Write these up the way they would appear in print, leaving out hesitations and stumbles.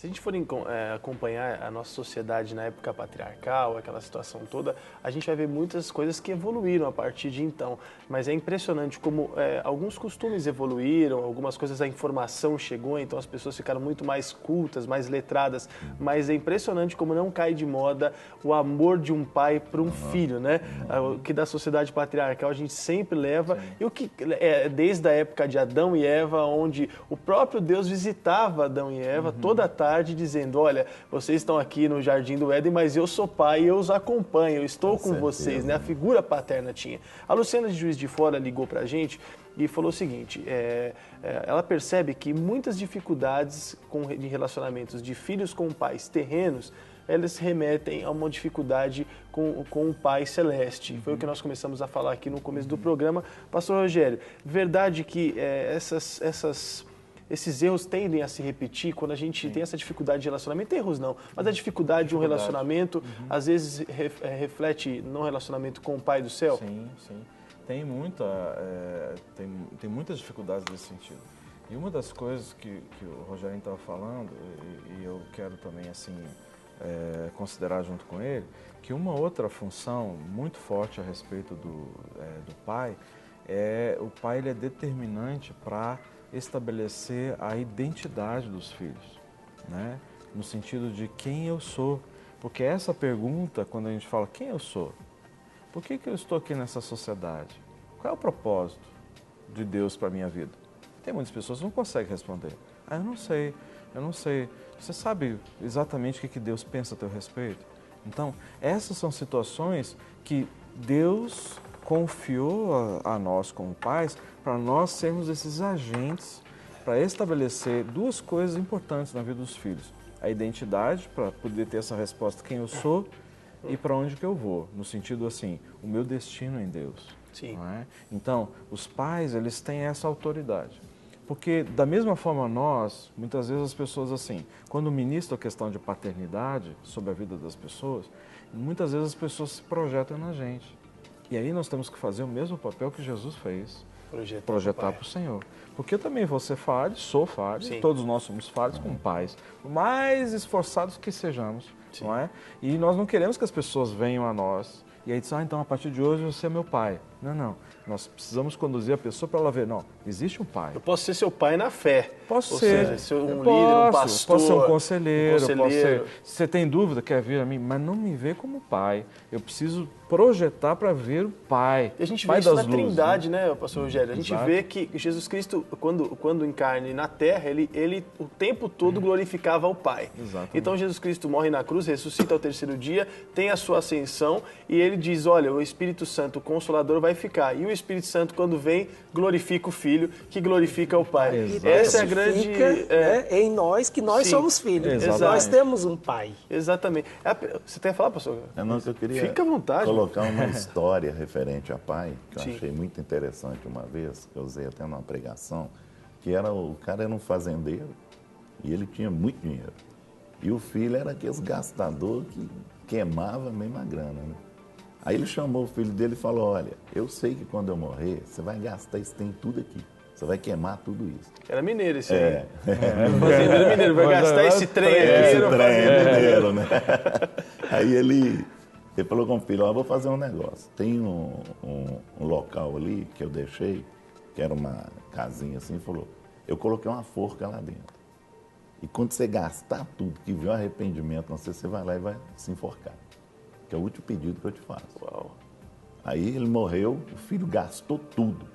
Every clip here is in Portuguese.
Se a gente for acompanhar a nossa sociedade na época patriarcal, aquela situação toda, a gente vai ver muitas coisas que evoluíram a partir de então. Mas é impressionante como alguns costumes evoluíram, algumas coisas, a informação chegou, então as pessoas ficaram muito mais cultas, mais letradas. Mas é impressionante como não cai de moda o amor de um pai para um filho, né? O que da sociedade patriarcal a gente sempre leva. Sim. E o que desde a época de Adão e Eva, onde o próprio Deus visitava Adão e Eva toda a tarde, dizendo, olha, vocês estão aqui no Jardim do Éden, mas eu sou pai e eu os acompanho, eu estou com vocês, né? A figura paterna tinha. A Luciana de Juiz de Fora ligou pra gente e falou o seguinte, ela percebe que muitas dificuldades de relacionamentos de filhos com pais terrenos, elas remetem a uma dificuldade com o Pai Celeste. Foi o que nós começamos a falar aqui no começo do programa. Pastor Rogério, verdade que esses erros tendem a se repetir quando a gente tem essa dificuldade de relacionamento? Erros não, mas a dificuldade de um relacionamento, às vezes reflete no relacionamento com o Pai do Céu? Sim, sim. Tem muitas dificuldades nesse sentido. E uma das coisas que o Rogério estava falando, e eu quero também assim considerar junto com ele, que uma outra função muito forte a respeito do pai, o pai ele é determinante para estabelecer a identidade dos filhos, né? No sentido de quem eu sou. Porque essa pergunta, quando a gente fala quem eu sou, por que eu estou aqui nessa sociedade? Qual é o propósito de Deus para a minha vida? Tem muitas pessoas que não conseguem responder. Eu não sei. Você sabe exatamente o que Deus pensa a teu respeito? Então, essas são situações que Deus confiou a nós como pais para nós sermos esses agentes para estabelecer duas coisas importantes na vida dos filhos. A identidade, para poder ter essa resposta, quem eu sou e para onde que eu vou. No sentido assim, o meu destino em Deus. Sim. Não é? Então, os pais, eles têm essa autoridade. Porque, da mesma forma, nós, muitas vezes as pessoas assim, quando ministram a questão de paternidade sobre a vida das pessoas, muitas vezes as pessoas se projetam na gente. E aí nós temos que fazer o mesmo papel que Jesus fez, projetar para o Senhor. Porque também você fale, sou falho, todos nós somos falhos como pais, por mais esforçados que sejamos, não é? E nós não queremos que as pessoas venham a nós e aí dizem, então a partir de hoje você é meu pai. Não. Nós precisamos conduzir a pessoa para ela ver, não, existe um pai. Eu posso ser seu pai na fé. Posso ser. Seja, ser um líder, um pastor. Posso ser um conselheiro. Posso ser, se você tem dúvida, quer vir a mim, mas não me vê como pai. Eu preciso projetar para ver o pai. E a gente pai vê isso na luzes, Trindade, né, pastor Rogério? A gente vê que Jesus Cristo, quando encarne na terra, ele o tempo todo glorificava o Pai. Exatamente. Então Jesus Cristo morre na cruz, ressuscita ao terceiro dia, tem a sua ascensão e ele diz, olha, o Espírito Santo, o Consolador, vai ficar. E o Espírito Santo, quando vem, glorifica o Filho, que glorifica o Pai. E essa é a grande... em nós, que nós somos filhos. Exatamente. Nós temos um Pai. Exatamente. Você tem a falar, pastor? Não, que eu queria Fica à vontade. colocar uma história referente a pai, que eu Sim. achei muito interessante uma vez, que eu usei até numa pregação, que o cara era um fazendeiro e ele tinha muito dinheiro. E o filho era aqueles gastador que queimava mesmo a grana, né? Aí ele chamou o filho dele e falou, olha, eu sei que quando eu morrer, você vai gastar esse trem tudo aqui. Você vai quemar tudo isso. Era mineiro esse aí. Fazendeiro mineiro, vai gastar esse trem aqui. Esse trem é mineiro, né? Aí ele falou com o filho, eu vou fazer um negócio. Tem um local ali que eu deixei, que era uma casinha assim, falou, eu coloquei uma forca lá dentro. E quando você gastar tudo, que vier um arrependimento, você vai lá e vai se enforcar. Que é o último pedido que eu te faço. Uau. Aí ele morreu, o filho gastou tudo.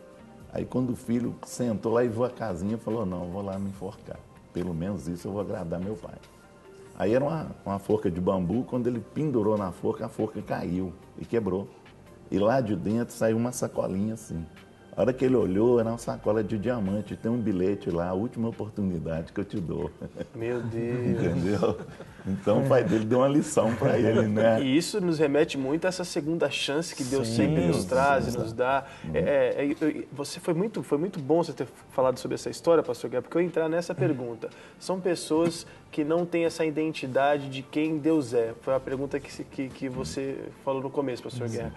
Aí quando o filho sentou lá e viu a casinha, falou, não, eu vou lá me enforcar. Pelo menos isso eu vou agradar meu pai. Aí era uma forca de bambu, quando ele pendurou na forca, a forca caiu e quebrou. E lá de dentro saiu uma sacolinha assim. A hora que ele olhou, era uma sacola de diamante, tem um bilhete lá, a última oportunidade que eu te dou. Meu Deus. Entendeu? Então o pai dele deu uma lição para ele, né? E isso nos remete muito a essa segunda chance que Deus sempre nos traz e nos dá. Foi muito bom você ter falado sobre essa história, pastor Guilherme, porque eu ia entrar nessa pergunta. São pessoas que não tem essa identidade de quem Deus é? Foi a pergunta que você falou no começo, pastor Guerra.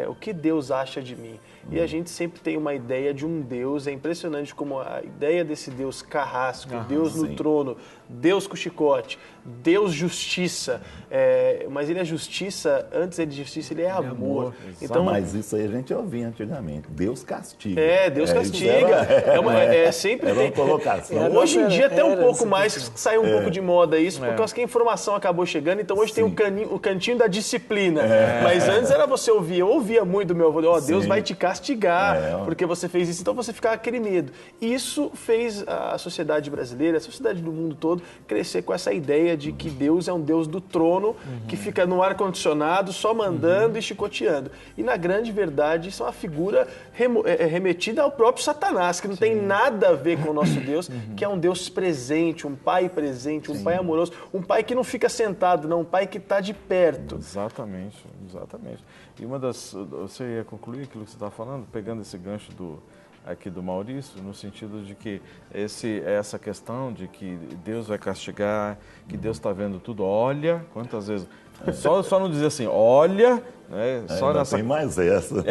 O que Deus acha de mim? E a gente sempre tem uma ideia de um Deus, é impressionante como a ideia desse Deus carrasco, Deus no trono, Deus com chicote, Deus justiça, mas ele é justiça, antes de justiça ele é amor. Então, mas isso aí a gente ouvia antigamente, Deus castiga. Deus castiga. Sempre era uma colocação. Hoje em dia até um pouco mais, saiu um pouco de moda isso, por causa que a informação acabou chegando, então hoje tem o cantinho da disciplina. Mas antes era você ouvir, eu ouvia muito do meu avô, Deus vai te castigar, porque você fez isso, então você ficava aquele medo. Isso fez a sociedade brasileira, a sociedade do mundo todo, crescer com essa ideia de que Deus é um Deus do trono, que fica no ar-condicionado, só mandando e chicoteando. E na grande verdade, isso é uma figura remetida ao próprio Satanás, que não tem nada a ver com o nosso Deus, que é um Deus presente, um pai presente, um pai amoroso, um pai que não fica sentado, não, um pai que está de perto. Exatamente. E você ia concluir aquilo que você estava falando, pegando esse gancho aqui do Maurício, no sentido de que essa questão de que Deus vai castigar, que Deus está vendo tudo, olha, quantas vezes... Só não dizer assim, olha, né? Só nessa... tem mais essa.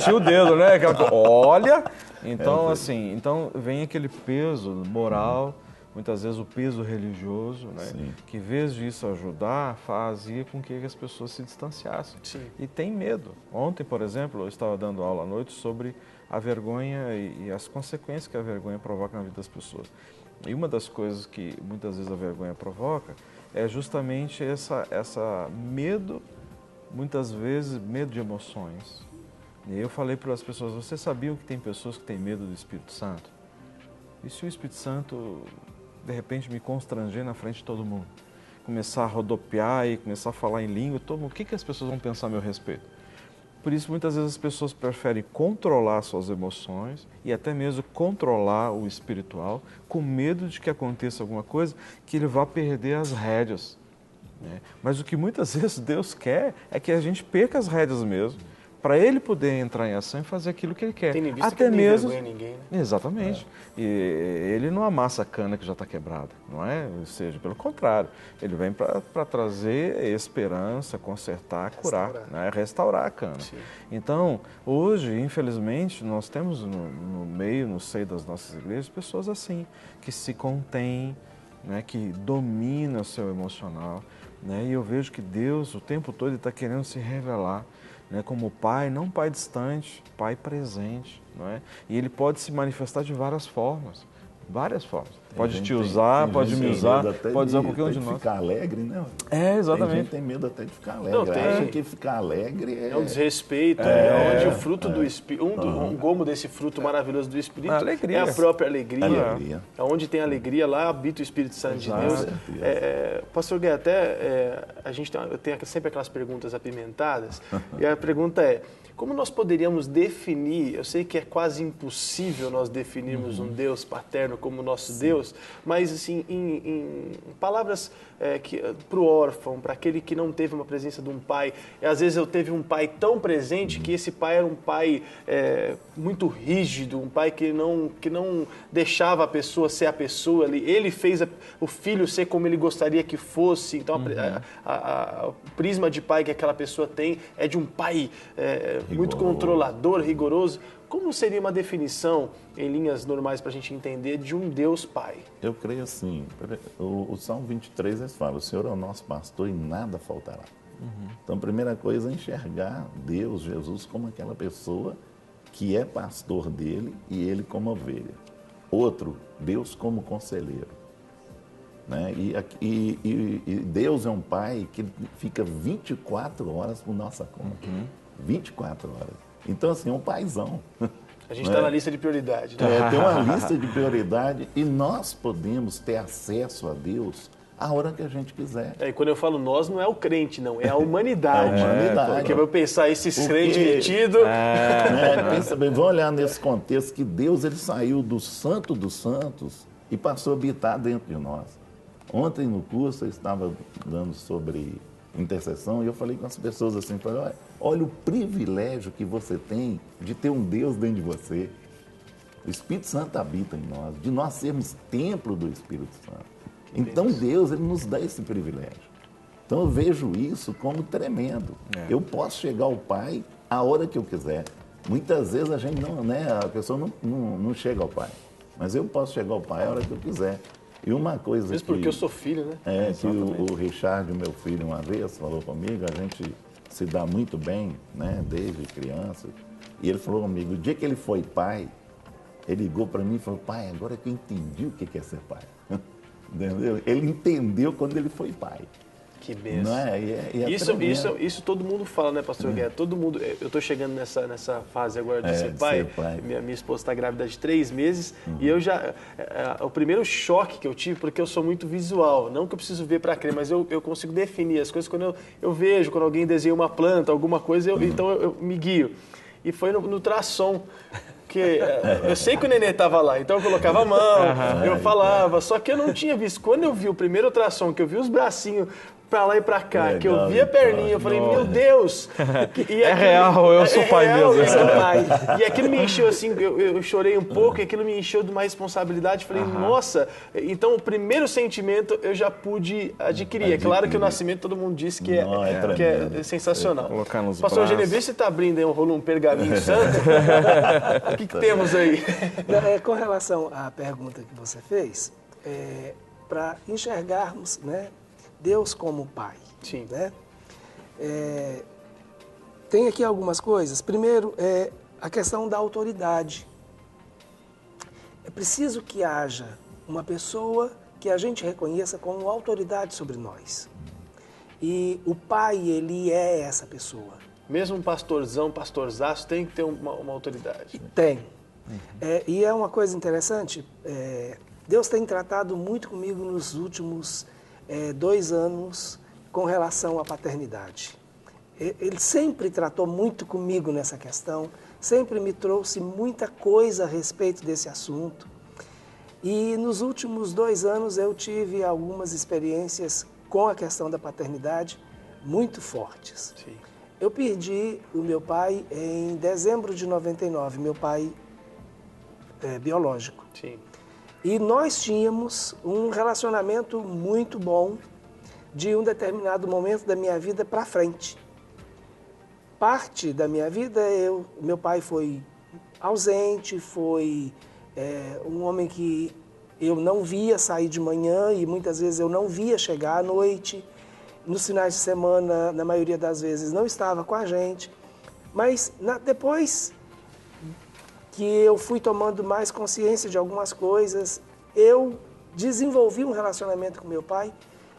Tinha o dedo, né? Olha, então então vem aquele peso moral, muitas vezes o peso religioso, né? Que em vez disso ajudar, fazia com que as pessoas se distanciassem. E tem medo. Ontem, por exemplo, eu estava dando aula à noite sobre a vergonha e as consequências que a vergonha provoca na vida das pessoas. E uma das coisas que muitas vezes a vergonha provoca é justamente essa medo, muitas vezes medo de emoções. E eu falei para as pessoas, vocês sabiam que tem pessoas que têm medo do Espírito Santo? E se o Espírito Santo, de repente, me constranger na frente de todo mundo? Começar a rodopiar e começar a falar em língua, todo mundo, o que as pessoas vão pensar a meu respeito? Por isso, muitas vezes as pessoas preferem controlar suas emoções e até mesmo controlar o espiritual, com medo de que aconteça alguma coisa que ele vá perder as rédeas, né? Mas o que muitas vezes Deus quer é que a gente perca as rédeas mesmo, para ele poder entrar em ação e fazer aquilo que ele quer. Tendo em vista até que mesmo não vergonha ninguém, né? Exatamente. E ele não amassa a cana que já está quebrada, não é? Ou seja, pelo contrário, ele vem para trazer esperança, consertar, curar, né? Restaurar a cana. Então, hoje, infelizmente, nós temos no seio das nossas igrejas, pessoas assim, que se contêm, né? Que dominam o seu emocional, né? E eu vejo que Deus, o tempo todo, está querendo se revelar, né, como pai, não pai distante, pai presente, não é? E ele pode se manifestar de várias formas. Pode te usar, pode me usar, pode usar qualquer um de nós. Ficar alegre, né? Exatamente. Tem gente que tem medo até de ficar alegre. Acha que ficar alegre é um desrespeito, onde o fruto do Espírito, um gomo desse fruto maravilhoso do Espírito é a própria alegria. Onde tem alegria, lá habita o Espírito Santo de Deus. Pastor Guerra, a gente tem sempre aquelas perguntas apimentadas, e a pergunta é, como nós poderíamos definir, eu sei que é quase impossível nós definirmos um Deus paterno como nosso Deus, mas assim, em palavras para o órfão, para aquele que não teve uma presença de um pai, às vezes eu teve um pai tão presente que esse pai era um pai muito rígido, um pai que não deixava a pessoa ser a pessoa ali, ele fez o filho ser como ele gostaria que fosse, então o prisma de pai que aquela pessoa tem é de um pai muito controlador, rigoroso. Como seria uma definição, em linhas normais, para a gente entender, de um Deus Pai? Eu creio assim, o Salmo 23, eles falam, o Senhor é o nosso pastor e nada faltará. Então, a primeira coisa é enxergar Deus, Jesus, como aquela pessoa que é pastor dele e ele como ovelha. Outro, Deus como conselheiro. Né? E Deus é um pai que fica 24 horas por nossa conta. 24 horas. Então, assim, é um paizão. A gente está na lista de prioridade. Né? Tem uma lista de prioridade e nós podemos ter acesso a Deus a hora que a gente quiser. E quando eu falo nós, não é o crente, não. É a humanidade. É a humanidade. Porque eu vou pensar, esses crentes metidos... Pensa bem, vamos olhar nesse contexto que Deus ele saiu do santo dos santos e passou a habitar dentro de nós. Ontem no curso eu estava dando sobre intercessão e eu falei com as pessoas assim, olha o privilégio que você tem de ter um Deus dentro de você. O Espírito Santo habita em nós, de nós sermos templo do Espírito Santo. Então Deus, Ele nos dá esse privilégio. Então eu vejo isso como tremendo. Eu posso chegar ao Pai a hora que eu quiser. Muitas vezes a gente não, né, a pessoa não chega ao Pai. Mas eu posso chegar ao Pai a hora que eu quiser. E uma coisa mesmo porque eu sou filho, né? Que o Richard, o meu filho, uma vez falou comigo, a gente se dá muito bem, né, desde criança. E ele falou comigo, o dia que ele foi pai, ele ligou para mim e falou, pai, agora que eu entendi o que é ser pai. Entendeu? Ele entendeu quando ele foi pai. Que benção. Não é? Isso todo mundo fala, né, pastor Guerra? Todo mundo, eu estou chegando nessa fase agora de ser pai. Minha esposa está grávida de 3 meses e eu já... o primeiro choque que eu tive, porque eu sou muito visual, não que eu preciso ver para crer, mas eu consigo definir as coisas quando eu vejo, quando alguém desenha uma planta, alguma coisa, então eu me guio. E foi no ultrassom. Porque eu sei que o nenê estava lá, então eu colocava a mão, eu falava, só que eu não tinha visto. Quando eu vi o primeiro ultrassom, que eu vi os bracinhos para lá e para cá, legal, que eu vi a perninha, eu falei, meu Deus! É real, eu sou pai mesmo. Eu sou pai. E aquilo me encheu assim, eu chorei um pouco, e aquilo me encheu de uma responsabilidade. Falei, nossa, então o primeiro sentimento eu já pude adquirir. É claro que o nascimento todo mundo disse que é sensacional. Colocar nos Pastor Eugênio, vê se está abrindo aí um pergaminho santo. O que temos aí? Com relação à pergunta que você fez, para enxergarmos, né, Deus como Pai. Sim. Né? Tem aqui algumas coisas. Primeiro, a questão da autoridade. É preciso que haja uma pessoa que a gente reconheça como autoridade sobre nós. E o Pai, ele é essa pessoa. Mesmo um pastorzaço, tem que ter uma autoridade. Tem. E é uma coisa interessante, Deus tem tratado muito comigo nos últimos 2 anos com relação à paternidade. Ele sempre tratou muito comigo nessa questão, sempre me trouxe muita coisa a respeito desse assunto. E nos últimos 2 anos eu tive algumas experiências com a questão da paternidade muito fortes. Sim. Eu perdi o meu pai em dezembro de 99, meu pai biológico. Sim. E nós tínhamos um relacionamento muito bom de um determinado momento da minha vida para frente. Parte da minha vida, meu pai foi ausente, foi um homem que eu não via sair de manhã e muitas vezes eu não via chegar à noite. Nos finais de semana, na maioria das vezes, não estava com a gente. Mas depois que eu fui tomando mais consciência de algumas coisas, eu desenvolvi um relacionamento com meu pai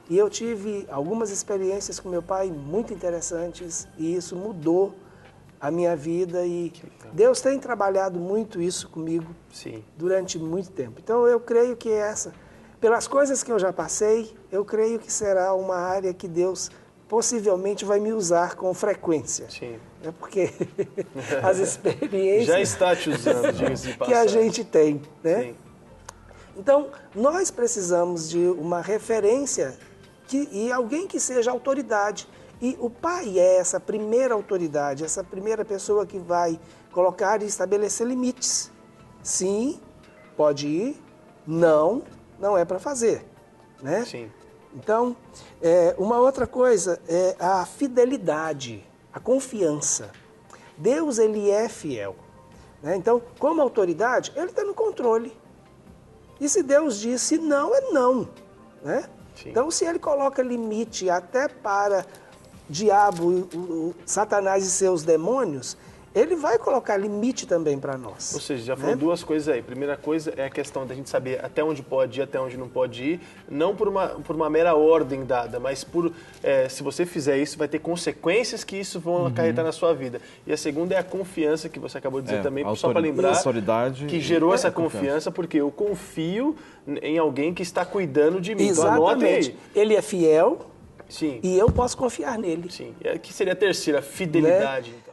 e eu tive algumas experiências com meu pai muito interessantes e isso mudou a minha vida e Deus tem trabalhado muito isso comigo. Sim. Durante muito tempo. Então eu creio que pelas coisas que eu já passei, eu creio que será uma área que Deus possivelmente vai me usar com frequência. Sim. É porque as experiências já está te usando, diga-se de passagem, que a gente tem, né? Sim. Então, nós precisamos de uma referência e alguém que seja autoridade. E o pai é essa primeira autoridade, essa primeira pessoa que vai colocar e estabelecer limites. Sim, pode ir, não é para fazer, né? Sim. Então, uma outra coisa é a fidelidade, a confiança. Deus, ele é fiel, né? Então, como autoridade, ele está no controle. E se Deus disse não, é não, né? Sim. Então, se ele coloca limite até para diabo, Satanás e seus demônios, ele vai colocar limite também para nós. Ou seja, já falou 2 coisas aí. Primeira coisa é a questão da gente saber até onde pode ir, até onde não pode ir, não por uma mera ordem dada, mas se você fizer isso, vai ter consequências que isso vão acarretar na sua vida. E a segunda é a confiança, que você acabou de dizer também, só para lembrar, que gerou essa confiança, porque eu confio em alguém que está cuidando de mim. Exatamente. Então, ele é fiel. Sim. E eu posso confiar nele. Sim. Que seria a terceira, fidelidade, né? Então.